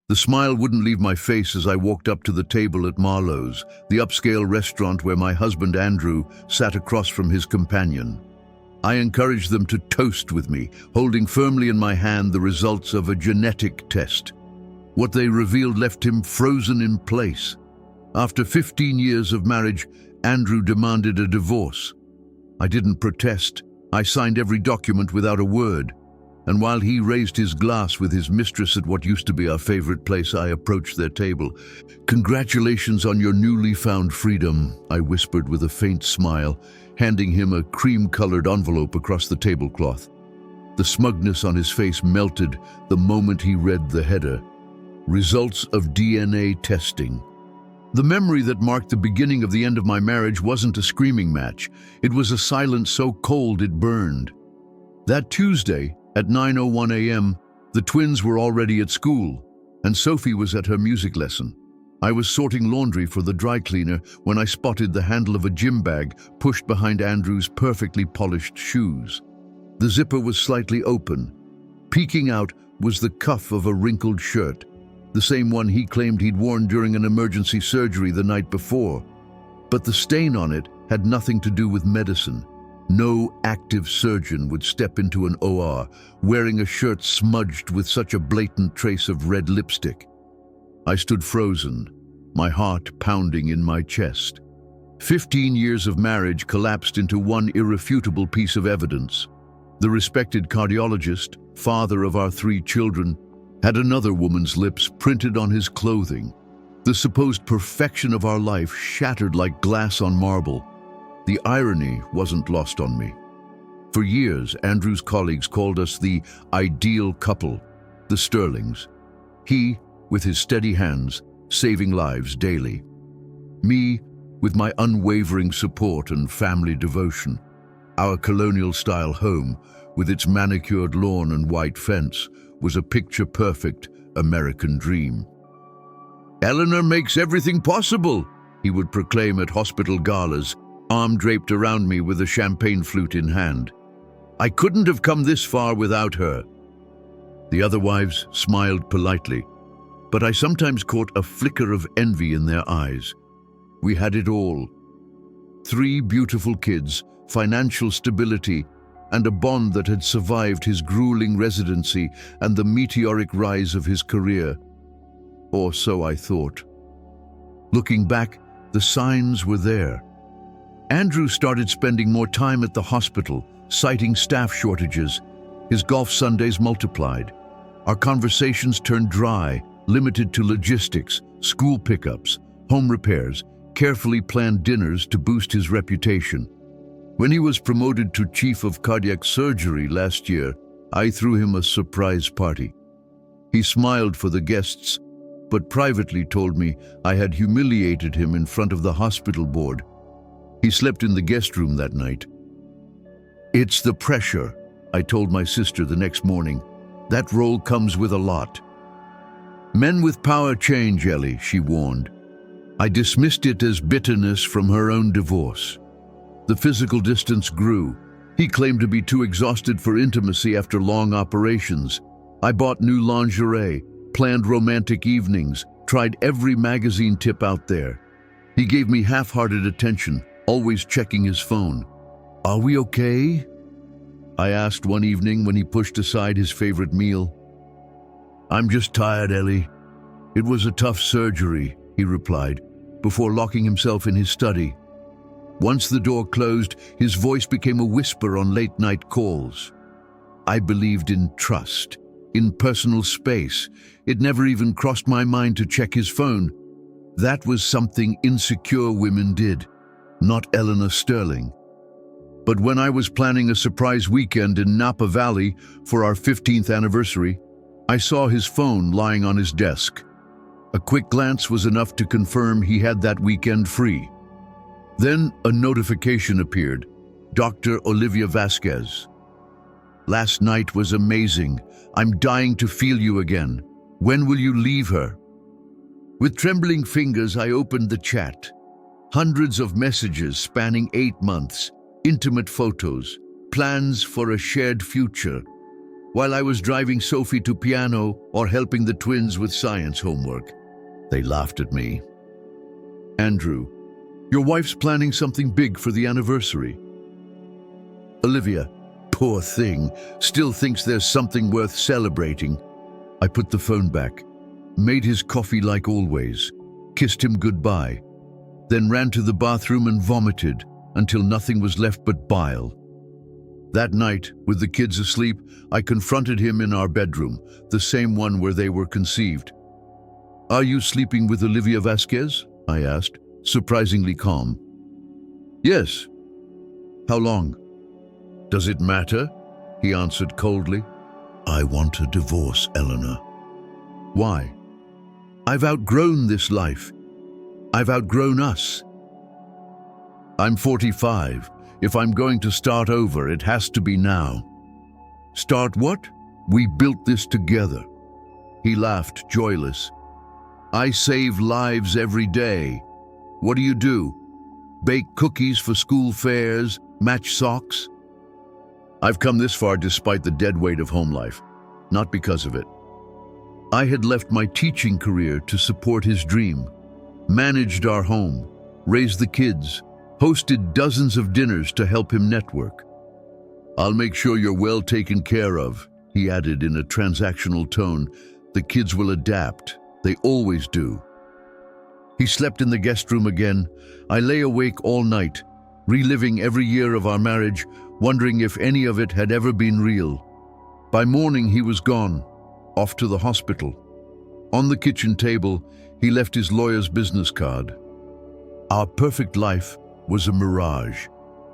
The smile wouldn't leave my face as I walked up to the table at Marlowe's, the upscale restaurant where my husband Andrew sat across from his companion. I encouraged them to toast with me, holding firmly in my hand the results of a genetic test. What they revealed left him frozen in place. After 15 years of marriage, Andrew demanded a divorce. I didn't protest. I signed every document without a word. And while he raised his glass with his mistress at what used to be our favorite place, I approached their table. "Congratulations on your newly found freedom," I whispered with a faint smile, handing him a cream-colored envelope across the tablecloth. The smugness on his face melted the moment he read the header. Results of DNA testing. The memory that marked the beginning of the end of my marriage wasn't a screaming match. It was a silence so cold it burned. That Tuesday, at 9:01 a.m., the twins were already at school, and Sophie was at her music lesson. I was sorting laundry for the dry cleaner when I spotted the handle of a gym bag pushed behind Andrew's perfectly polished shoes. The zipper was slightly open. Peeking out was the cuff of a wrinkled shirt, the same one he claimed he'd worn during an emergency surgery the night before. But the stain on it had nothing to do with medicine. No active surgeon would step into an OR wearing a shirt smudged with such a blatant trace of red lipstick. I stood frozen, my heart pounding in my chest. 15 years of marriage collapsed into one irrefutable piece of evidence. The respected cardiologist, father of our 3 children, had another woman's lips printed on his clothing. The supposed perfection of our life shattered like glass on marble. The irony wasn't lost on me. For years, Andrew's colleagues called us the ideal couple, the Sterlings. He, with his steady hands, saving lives daily. Me, with my unwavering support and family devotion. Our colonial-style home, with its manicured lawn and white fence, was a picture-perfect American dream. "Eleanor makes everything possible," he would proclaim at hospital galas, arm draped around me with a champagne flute in hand. "I couldn't have come this far without her." The other wives smiled politely, but I sometimes caught a flicker of envy in their eyes. We had it all. 3 beautiful kids, financial stability, and a bond that had survived his grueling residency and the meteoric rise of his career. Or so I thought. Looking back, the signs were there. Andrew started spending more time at the hospital, citing staff shortages. His golf Sundays multiplied. Our conversations turned dry, limited to logistics, school pickups, home repairs, carefully planned dinners to boost his reputation. When he was promoted to chief of cardiac surgery last year, I threw him a surprise party. He smiled for the guests, but privately told me I had humiliated him in front of the hospital board. He slept in the guest room that night. "It's the pressure," I told my sister the next morning. "That role comes with a lot." "Men with power change, Ellie," she warned. I dismissed it as bitterness from her own divorce. The physical distance grew. He claimed to be too exhausted for intimacy after long operations. I bought new lingerie, planned romantic evenings, tried every magazine tip out there. He gave me half-hearted attention, always checking his phone. "Are we okay?" I asked one evening when he pushed aside his favorite meal. "I'm just tired, Ellie. It was a tough surgery," he replied, before locking himself in his study. Once the door closed, his voice became a whisper on late-night calls. I believed in trust, in personal space. It never even crossed my mind to check his phone. That was something insecure women did, not Eleanor Sterling. But when I was planning a surprise weekend in Napa Valley for our 15th anniversary, I saw his phone lying on his desk. A quick glance was enough to confirm he had that weekend free. Then a notification appeared. Dr. Olivia Vasquez. "Last night was amazing. I'm dying to feel you again. When will you leave her?" With trembling fingers, I opened the chat. Hundreds of messages spanning 8 months, intimate photos, plans for a shared future. while I was driving Sophie to piano or helping the twins with science homework. They laughed at me. Andrew, your wife's planning something big for the anniversary. Olivia, poor thing, still thinks there's something worth celebrating. I put the phone back, made his coffee like always, kissed him goodbye, then ran to the bathroom and vomited until nothing was left but bile. That night, with the kids asleep, I confronted him in our bedroom, the same one where they were conceived. Are you sleeping with Olivia Vasquez? I asked, surprisingly calm. Yes. How long? Does it matter? He answered coldly. I want a divorce, Eleanor. Why? I've outgrown this life. I've outgrown us. I'm 45. If I'm going to start over, it has to be now. Start what? We built this together. He laughed, joyless. I save lives every day. What do? Bake cookies for school fairs, match socks? I've come this far despite the dead weight of home life, not because of it. I had left my teaching career to support his dream, managed our home, raised the kids, hosted dozens of dinners to help him network. I'll make sure you're well taken care of, he added in a transactional tone. The kids will adapt. They always do. He slept in the guest room again. I lay awake all night, reliving every year of our marriage, wondering if any of it had ever been real. By morning, he was gone, off to the hospital. On the kitchen table, he left his lawyer's business card. Our perfect life was a mirage,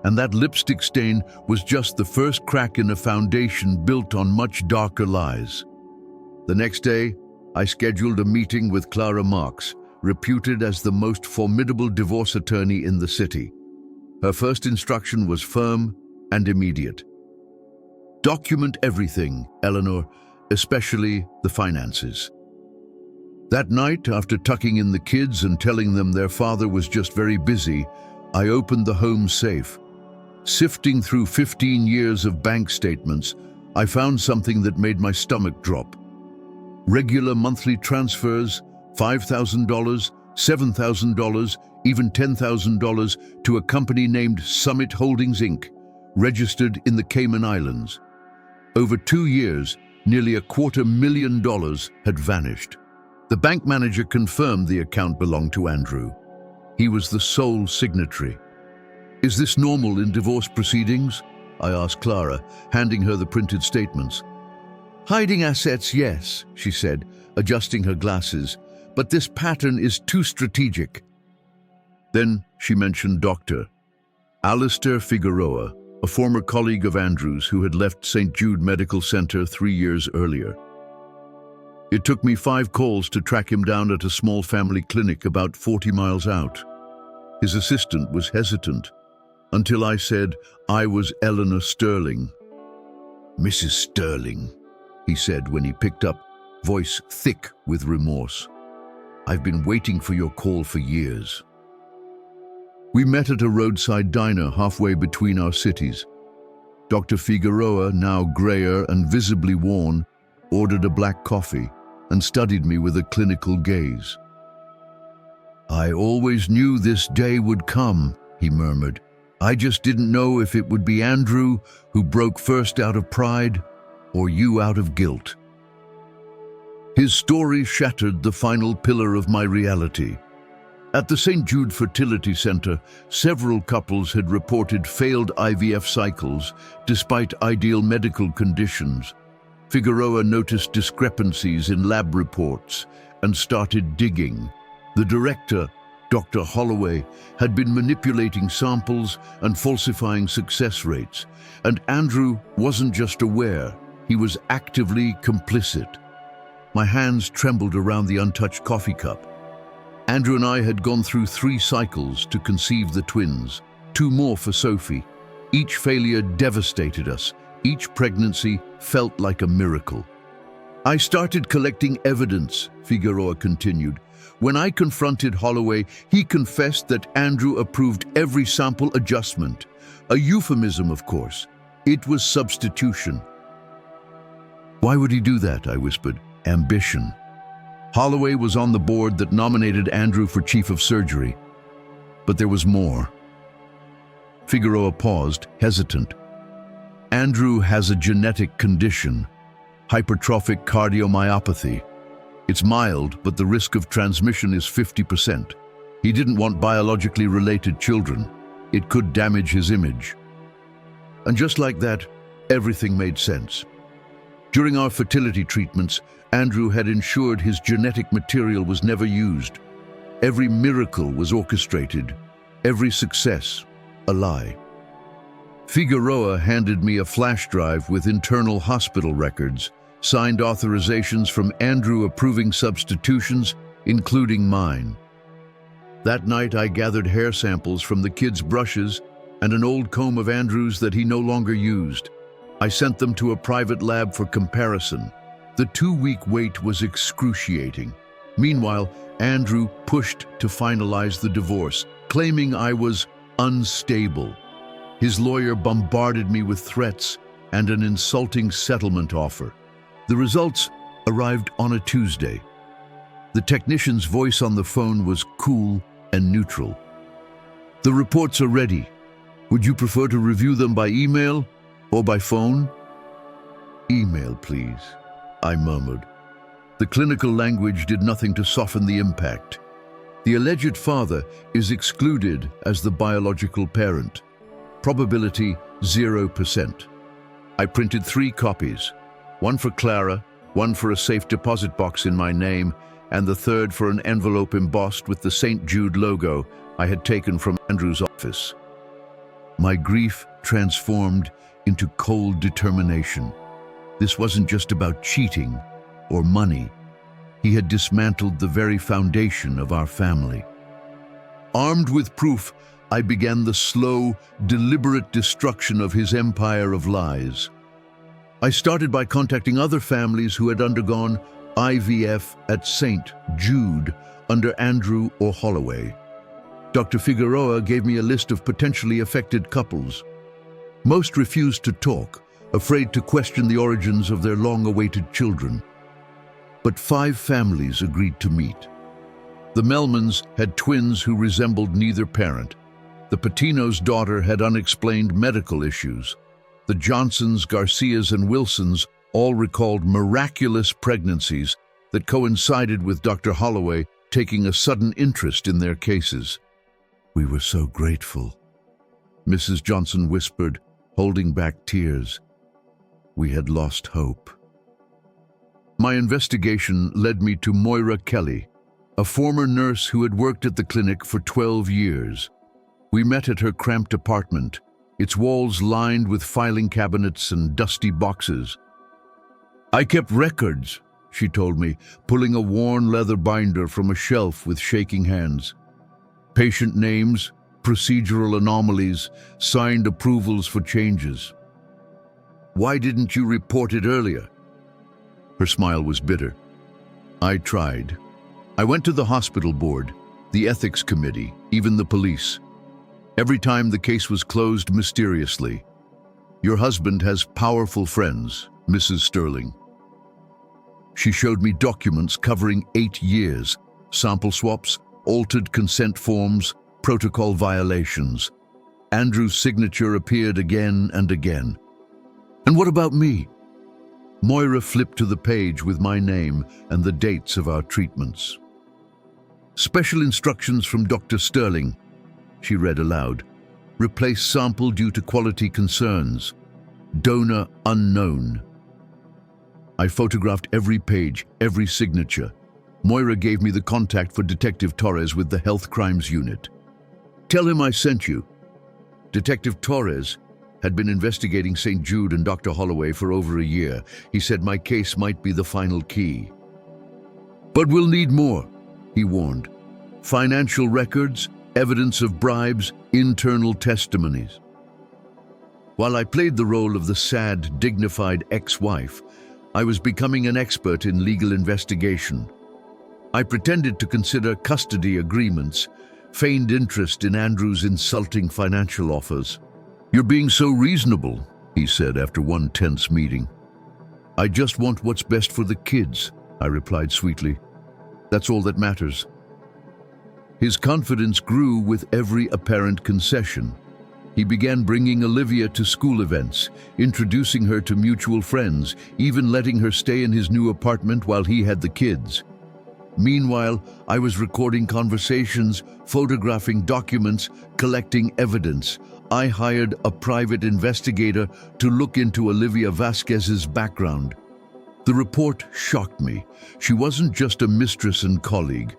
and that lipstick stain was just the first crack in a foundation built on much darker lies. The next day, I scheduled a meeting with Clara Marks, reputed as the most formidable divorce attorney in the city. Her first instruction was firm and immediate. Document everything, Eleanor, especially the finances. That night, after tucking in the kids and telling them their father was just very busy, I opened the home safe. Sifting through 15 years of bank statements, I found something that made my stomach drop. Regular monthly transfers, $5,000, $7,000, even $10,000 to a company named Summit Holdings, Inc., registered in the Cayman Islands. Over 2 years, nearly $250,000 had vanished. The bank manager confirmed the account belonged to Andrew. He was the sole signatory. Is this normal in divorce proceedings? I asked Clara, handing her the printed statements. Hiding assets, yes, she said, adjusting her glasses, but this pattern is too strategic. Then she mentioned Dr. Alistair Figueroa, a former colleague of Andrew's who had left St. Jude Medical Center 3 years earlier. It took me 5 calls to track him down at a small family clinic about 40 miles out. His assistant was hesitant, until I said I was Eleanor Sterling. Mrs. Sterling, he said when he picked up, voice thick with remorse. I've been waiting for your call for years. We met at a roadside diner halfway between our cities. Dr. Figueroa, now grayer and visibly worn, ordered a black coffee and studied me with a clinical gaze. I always knew this day would come, he murmured. I just didn't know if it would be Andrew who broke first out of pride or you out of guilt. His story shattered the final pillar of my reality. At the St. Jude Fertility Center, several couples had reported failed IVF cycles despite ideal medical conditions. Figueroa noticed discrepancies in lab reports and started digging. The director, Dr. Holloway, had been manipulating samples and falsifying success rates, and Andrew wasn't just aware, he was actively complicit. My hands trembled around the untouched coffee cup. Andrew and I had gone through 3 cycles to conceive the twins, 2 more for Sophie. Each failure devastated us. Each pregnancy felt like a miracle. I started collecting evidence, Figueroa continued. When I confronted Holloway, he confessed that Andrew approved every sample adjustment. A euphemism, of course. It was substitution. Why would he do that? I whispered. Ambition. Holloway was on the board that nominated Andrew for chief of surgery. But there was more. Figueroa paused, hesitant. Andrew has a genetic condition, hypertrophic cardiomyopathy. It's mild, but the risk of transmission is 50%. He didn't want biologically related children. It could damage his image. And just like that, everything made sense. During our fertility treatments, Andrew had ensured his genetic material was never used. Every miracle was orchestrated, every success a lie. Figueroa handed me a flash drive with internal hospital records, signed authorizations from Andrew approving substitutions, including mine. That night I gathered hair samples from the kids' brushes and an old comb of Andrew's that he no longer used. I sent them to a private lab for comparison. The 2-week wait was excruciating. Meanwhile, Andrew pushed to finalize the divorce, claiming I was unstable. His lawyer bombarded me with threats and an insulting settlement offer. The results arrived on a Tuesday. The technician's voice on the phone was cool and neutral. The reports are ready. Would you prefer to review them by email or by phone? Email, please, I murmured. The clinical language did nothing to soften the impact. The alleged father is excluded as the biological parent. Probability 0%. I printed 3 copies, one for Clara, one for a safe deposit box in my name, and the third for an envelope embossed with the St. Jude logo I had taken from Andrew's office. My grief transformed into cold determination. This wasn't just about cheating or money. He had dismantled the very foundation of our family. Armed with proof, I began the slow, deliberate destruction of his empire of lies. I started by contacting other families who had undergone IVF at St. Jude under Andrew or Holloway. Dr. Figueroa gave me a list of potentially affected couples. Most refused to talk, afraid to question the origins of their long-awaited children. But 5 families agreed to meet. The Melmans had twins who resembled neither parent. The Patino's daughter had unexplained medical issues. The Johnsons, Garcias, and Wilsons all recalled miraculous pregnancies that coincided with Dr. Holloway taking a sudden interest in their cases. We were so grateful, Mrs. Johnson whispered, holding back tears. We had lost hope. My investigation led me to Moira Kelly, a former nurse who had worked at the clinic for 12 years. We met at her cramped apartment, its walls lined with filing cabinets and dusty boxes. I kept records, she told me, pulling a worn leather binder from a shelf with shaking hands. Patient names, procedural anomalies, signed approvals for changes. Why didn't you report it earlier? Her smile was bitter. I tried. I went to the hospital board, the ethics committee, even the police. Every time the case was closed mysteriously. Your husband has powerful friends, Mrs. Sterling. She showed me documents covering 8 years, sample swaps, altered consent forms, protocol violations. Andrew's signature appeared again and again. And what about me? Moira flipped to the page with my name and the dates of our treatments. Special instructions from Dr. Sterling, she read aloud. Replace sample due to quality concerns. Donor unknown. I photographed every page, every signature. Moira gave me the contact for Detective Torres with the Health Crimes Unit. Tell him I sent you. Detective Torres had been investigating St. Jude and Dr. Holloway for over a year. He said my case might be the final key. But we'll need more, he warned. Financial records, evidence of bribes, internal testimonies. While I played the role of the sad, dignified ex-wife, I was becoming an expert in legal investigation. I pretended to consider custody agreements, feigned interest in Andrew's insulting financial offers. You're being so reasonable, he said after one tense meeting. "I just want what's best for the kids," I replied sweetly. "That's all that matters." His confidence grew with every apparent concession. He began bringing Olivia to school events, introducing her to mutual friends, even letting her stay in his new apartment while he had the kids. Meanwhile, I was recording conversations, photographing documents, collecting evidence. I hired a private investigator to look into Olivia Vasquez's background. The report shocked me. She wasn't just a mistress and colleague.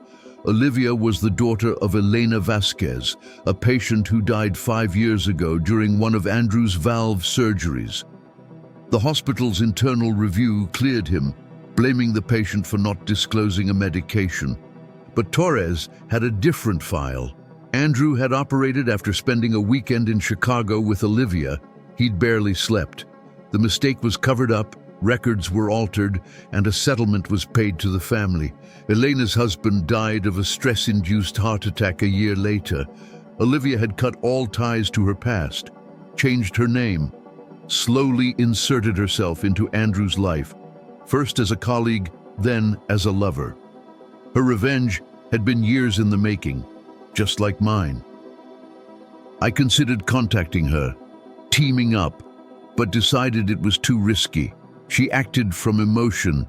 Olivia was the daughter of Elena Vasquez, a patient who died 5 years ago during one of Andrew's valve surgeries. The hospital's internal review cleared him, blaming the patient for not disclosing a medication. But Torres had a different file. Andrew had operated after spending a weekend in Chicago with Olivia. He'd barely slept. The mistake was covered up, records were altered, and a settlement was paid to the family. Elena's husband died of a stress-induced heart attack a year later. Olivia had cut all ties to her past, changed her name, slowly inserted herself into Andrew's life, first as a colleague, then as a lover. Her revenge had been years in the making, just like mine. I considered contacting her, teaming up, but decided it was too risky. She acted from emotion.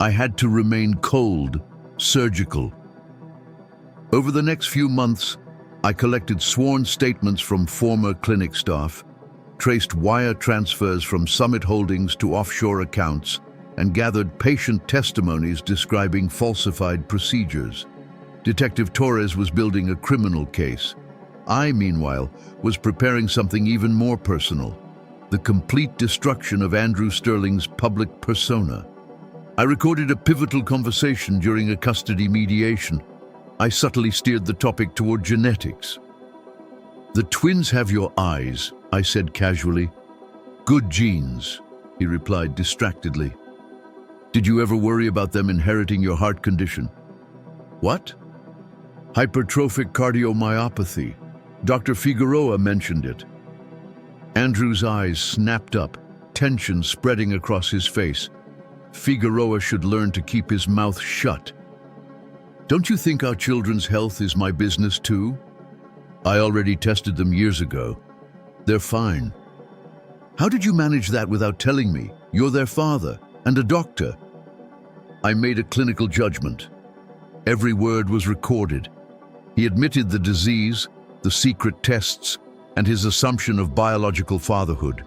I had to remain cold, surgical. Over the next few months, I collected sworn statements from former clinic staff, traced wire transfers from Summit Holdings to offshore accounts, and gathered patient testimonies describing falsified procedures. Detective Torres was building a criminal case. I, meanwhile, was preparing something even more personal: the complete destruction of Andrew Sterling's public persona. I recorded a pivotal conversation during a custody mediation. I subtly steered the topic toward genetics. "The twins have your eyes," I said casually. "Good genes," he replied distractedly. "Did you ever worry about them inheriting your heart condition?" "What?" "Hypertrophic cardiomyopathy. Dr. Figueroa mentioned it." Andrew's eyes snapped up, tension spreading across his face. Figueroa should learn to keep his mouth shut. "Don't you think our children's health is my business too? I already tested them years ago. They're fine." "How did you manage that without telling me? You're their father and a doctor." I made a clinical judgment. Every word was recorded. He admitted the disease, the secret tests, and his assumption of biological fatherhood.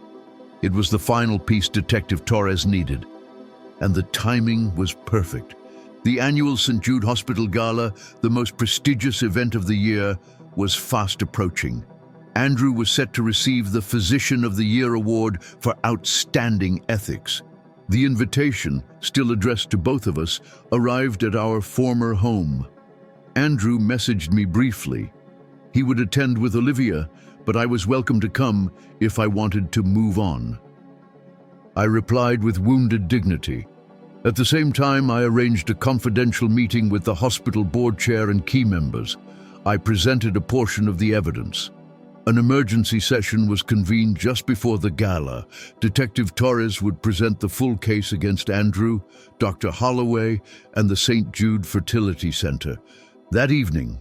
It was the final piece Detective Torres needed. And the timing was perfect. The annual St. Jude Hospital Gala, the most prestigious event of the year, was fast approaching. Andrew was set to receive the Physician of the Year award for outstanding ethics. The invitation, still addressed to both of us, arrived at our former home. Andrew messaged me briefly. He would attend with Olivia, but I was welcome to come if I wanted to move on. I replied with wounded dignity. At the same time, I arranged a confidential meeting with the hospital board chair and key members. I presented a portion of the evidence. An emergency session was convened just before the gala. Detective Torres would present the full case against Andrew, Dr. Holloway, and the St. Jude Fertility Center. That evening,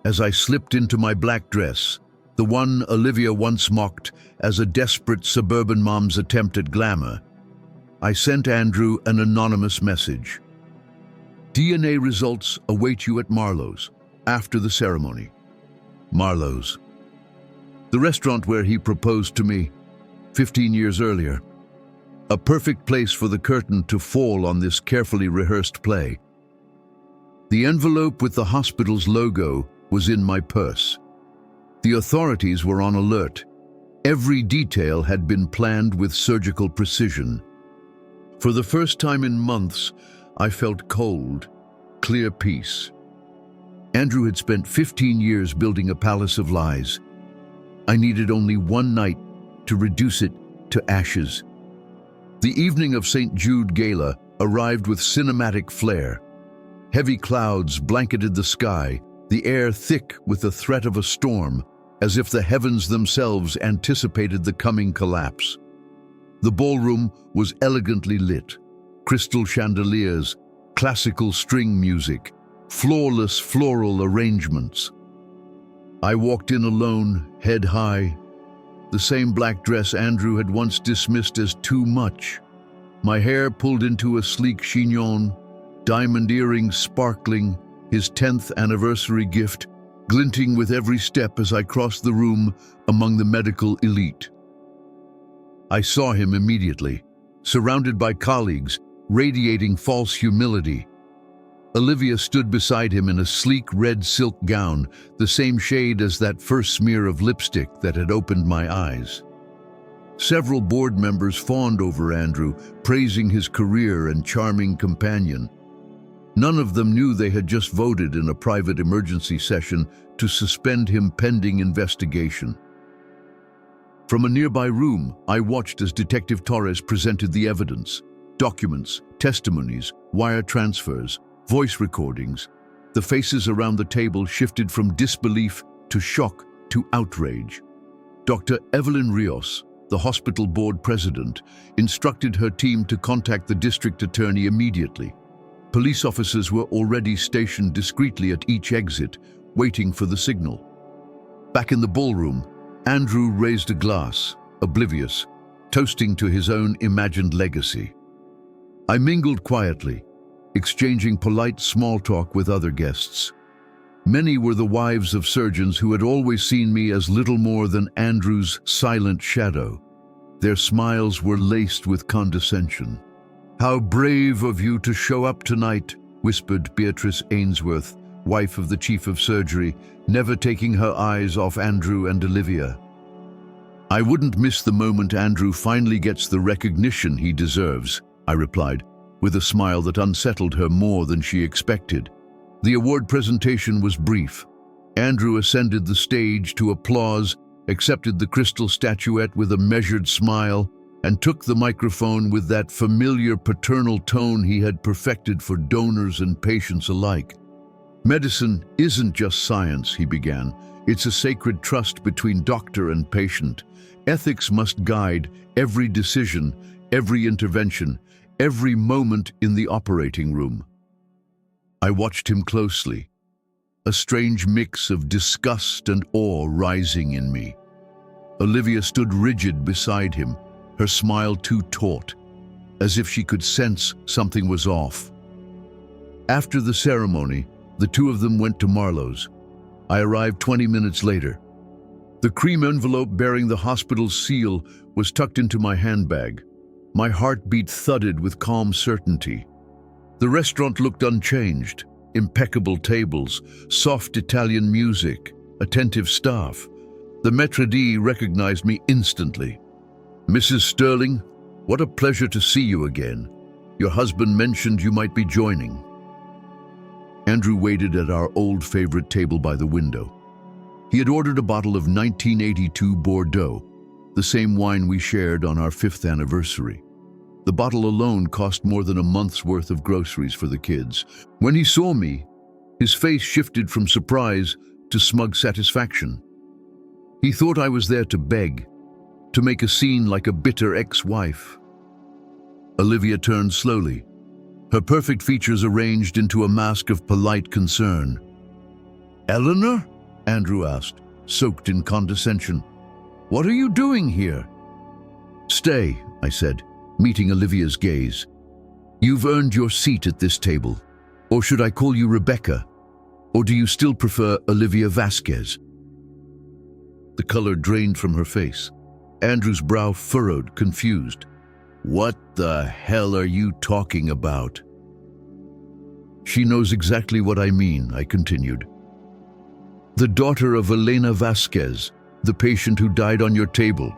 as I slipped into my black dress, the one Olivia once mocked as a desperate suburban mom's attempt at glamour, I sent Andrew an anonymous message. "DNA results await you at Marlowe's after the ceremony." Marlowe's. The restaurant where he proposed to me 15 years earlier. A perfect place for the curtain to fall on this carefully rehearsed play. The envelope with the hospital's logo was in my purse. The authorities were on alert. Every detail had been planned with surgical precision. For the first time in months, I felt cold, clear peace. Andrew had spent 15 years building a palace of lies. I needed only one night to reduce it to ashes. The evening of St. Jude Gala arrived with cinematic flair. Heavy clouds blanketed the sky, the air thick with the threat of a storm, as if the heavens themselves anticipated the coming collapse. The ballroom was elegantly lit. crystal chandeliers, classical string music, flawless floral arrangements. I walked in alone, head high, the same black dress Andrew had once dismissed as too much. My hair pulled into a sleek chignon, diamond earrings sparkling, his 10th anniversary gift, glinting with every step as I crossed the room among the medical elite. I saw him immediately, surrounded by colleagues, radiating false humility. Olivia stood beside him in a sleek red silk gown, the same shade as that first smear of lipstick that had opened my eyes. Several board members fawned over Andrew, praising his career and charming companion. None of them knew they had just voted in a private emergency session to suspend him pending investigation. From a nearby room, I watched as Detective Torres presented the evidence: documents, testimonies, wire transfers, voice recordings. The faces around the table shifted from disbelief to shock to outrage. Dr. Evelyn Rios, the hospital board president, instructed her team to contact the district attorney immediately. Police officers were already stationed discreetly at each exit, waiting for the signal. Back in the ballroom, Andrew raised a glass, oblivious, toasting to his own imagined legacy. I mingled quietly, exchanging polite small talk with other guests. Many were the wives of surgeons who had always seen me as little more than Andrew's silent shadow. Their smiles were laced with condescension. "How brave of you to show up tonight," whispered Beatrice Ainsworth, wife of the chief of surgery, never taking her eyes off Andrew and Olivia. "I wouldn't miss the moment Andrew finally gets the recognition he deserves," I replied, with a smile that unsettled her more than she expected. The award presentation was brief. Andrew ascended the stage to applause, accepted the crystal statuette with a measured smile, and took the microphone with that familiar paternal tone he had perfected for donors and patients alike. "Medicine isn't just science," he began. "It's a sacred trust between doctor and patient. Ethics must guide every decision, every intervention, every moment in the operating room." I watched him closely, a strange mix of disgust and awe rising in me. Olivia stood rigid beside him, her smile too taut, as if she could sense something was off. After the ceremony, the two of them went to Marlowe's. I arrived 20 minutes later. The cream envelope bearing the hospital's seal was tucked into my handbag. My heartbeat thudded with calm certainty. The restaurant looked unchanged: impeccable tables, soft Italian music, attentive staff. The maître d' recognized me instantly. "Mrs. Sterling, what a pleasure to see you again. Your husband mentioned you might be joining." Andrew waited at our old favorite table by the window. He had ordered a bottle of 1982 Bordeaux, the same wine we shared on our 5th anniversary. The bottle alone cost more than a month's worth of groceries for the kids. When he saw me, his face shifted from surprise to smug satisfaction. He thought I was there to beg, to make a scene like a bitter ex-wife. Olivia turned slowly, her perfect features arranged into a mask of polite concern. "Eleanor?" Andrew asked, soaked in condescension. "What are you doing here?" "Stay," I said, meeting Olivia's gaze. "You've earned your seat at this table. Or should I call you Rebecca? Or do you still prefer Olivia Vasquez?" The color drained from her face. Andrew's brow furrowed, confused. "What the hell are you talking about?" "She knows exactly what I mean," I continued. "The daughter of Elena Vasquez, the patient who died on your table.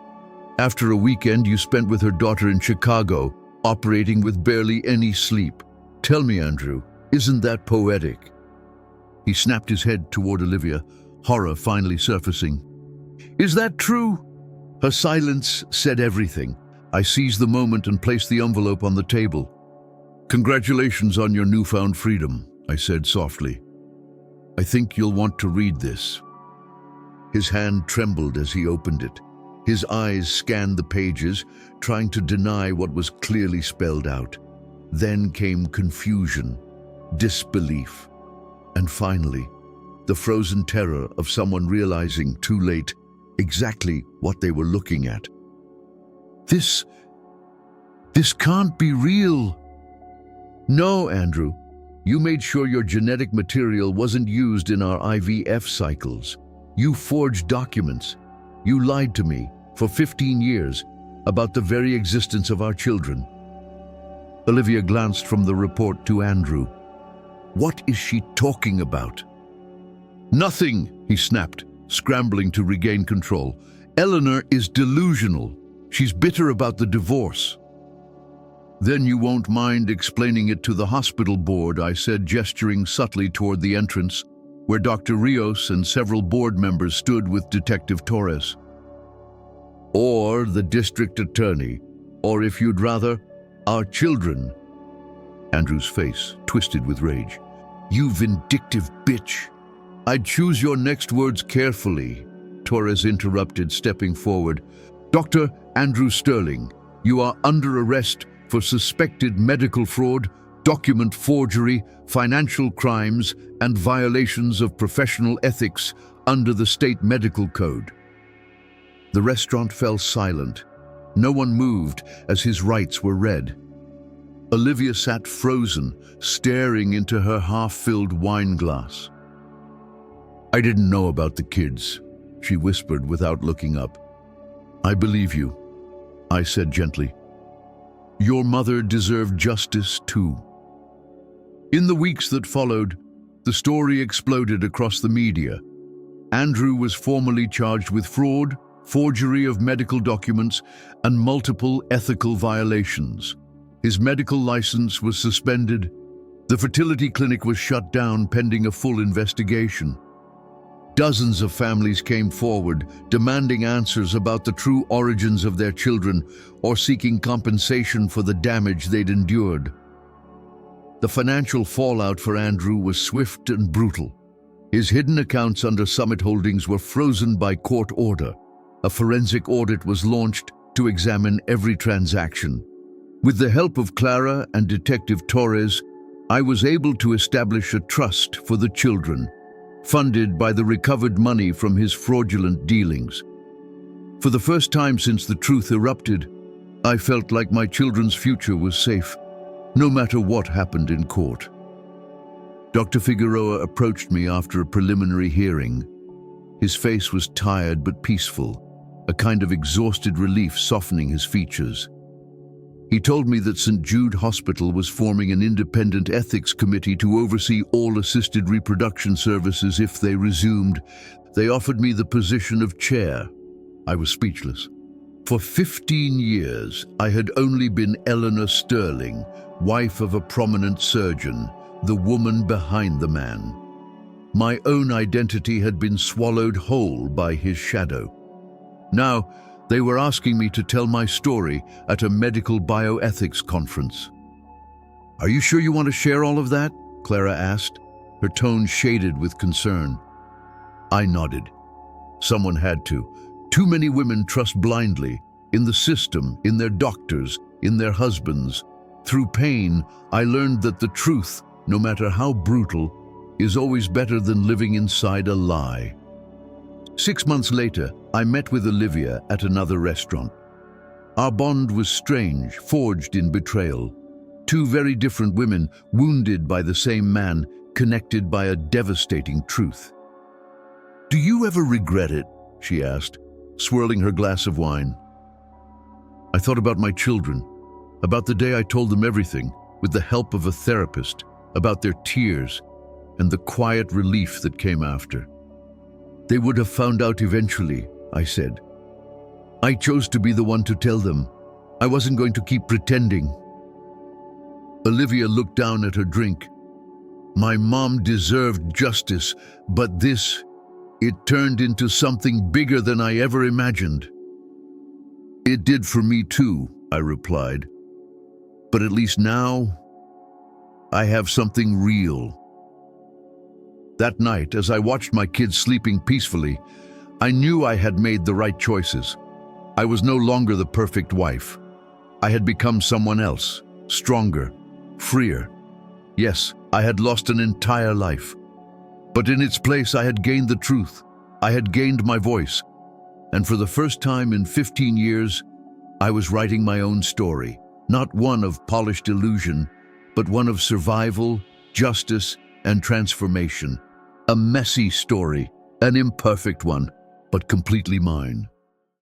After a weekend you spent with her daughter in Chicago, operating with barely any sleep. Tell me, Andrew, isn't that poetic?" He snapped his head toward Olivia, horror finally surfacing. "Is that true?" Her silence said everything. I seized the moment and placed the envelope on the table. "Congratulations on your newfound freedom," I said softly. "I think you'll want to read this." His hand trembled as he opened it. His eyes scanned the pages, trying to deny what was clearly spelled out. Then came confusion, disbelief, and finally, the frozen terror of someone realizing too late exactly what they were looking at. This can't be real. No, Andrew. You made sure your genetic material wasn't used in our IVF cycles. You forged documents. You lied to me for 15 years about the very existence of our children. Olivia glanced from the report to Andrew. What is she talking about? Nothing, he snapped, scrambling to regain control. Eleanor is delusional. She's bitter about the divorce. Then you won't mind explaining it to the hospital board, I said, gesturing subtly toward the entrance, where Dr. Rios and several board members stood with Detective Torres. Or the district attorney, or if you'd rather, our children. Andrew's face twisted with rage. You vindictive bitch. I'd choose your next words carefully, Torres interrupted, stepping forward. Dr. Andrew Sterling, you are under arrest for suspected medical fraud, document forgery, financial crimes, and violations of professional ethics under the state medical code. The restaurant fell silent. No one moved as his rights were read. Olivia sat frozen, staring into her half-filled wine glass. I didn't know about the kids, she whispered without looking up. I believe you, I said gently. Your mother deserved justice too. In the weeks that followed, the story exploded across the media. Andrew was formally charged with fraud, forgery of medical documents, and multiple ethical violations. His medical license was suspended. The fertility clinic was shut down pending a full investigation. Dozens of families came forward, demanding answers about the true origins of their children or seeking compensation for the damage they'd endured. The financial fallout for Andrew was swift and brutal. His hidden accounts under Summit Holdings were frozen by court order. A forensic audit was launched to examine every transaction. With the help of Clara and Detective Torres, I was able to establish a trust for the children, funded by the recovered money from his fraudulent dealings. For the first time since the truth erupted, I felt like my children's future was safe, no matter what happened in court. Dr. Figueroa approached me after a preliminary hearing. His face was tired but peaceful, a kind of exhausted relief softening his features. He told me that St. Jude Hospital was forming an independent ethics committee to oversee all assisted reproduction services if they resumed. They offered me the position of chair. I was speechless. For 15 years, I had only been Eleanor Sterling, wife of a prominent surgeon, the woman behind the man. My own identity had been swallowed whole by his shadow. Now, they were asking me to tell my story at a medical bioethics conference. Are you sure you want to share all of that? Clara asked, her tone shaded with concern. I nodded. Someone had to. Too many women trust blindly, in the system, in their doctors, in their husbands. Through pain, I learned that the truth, no matter how brutal, is always better than living inside a lie. 6 months later, I met with Olivia at another restaurant. Our bond was strange, forged in betrayal. Two very different women, wounded by the same man, connected by a devastating truth. Do you ever regret it? She asked, swirling her glass of wine. I thought about my children, about the day I told them everything, with the help of a therapist, about their tears and the quiet relief that came after. They would have found out eventually, I said. I chose to be the one to tell them. I wasn't going to keep pretending. Olivia looked down at her drink. My mom deserved justice, but it turned into something bigger than I ever imagined. It did for me too, I replied. But at least now, I have something real. That night, as I watched my kids sleeping peacefully, I knew I had made the right choices. I was no longer the perfect wife. I had become someone else, stronger, freer. Yes, I had lost an entire life. But in its place, I had gained the truth. I had gained my voice. And for the first time in 15 years, I was writing my own story, not one of polished illusion, but one of survival, justice, and transformation. A messy story, an imperfect one, but completely mine.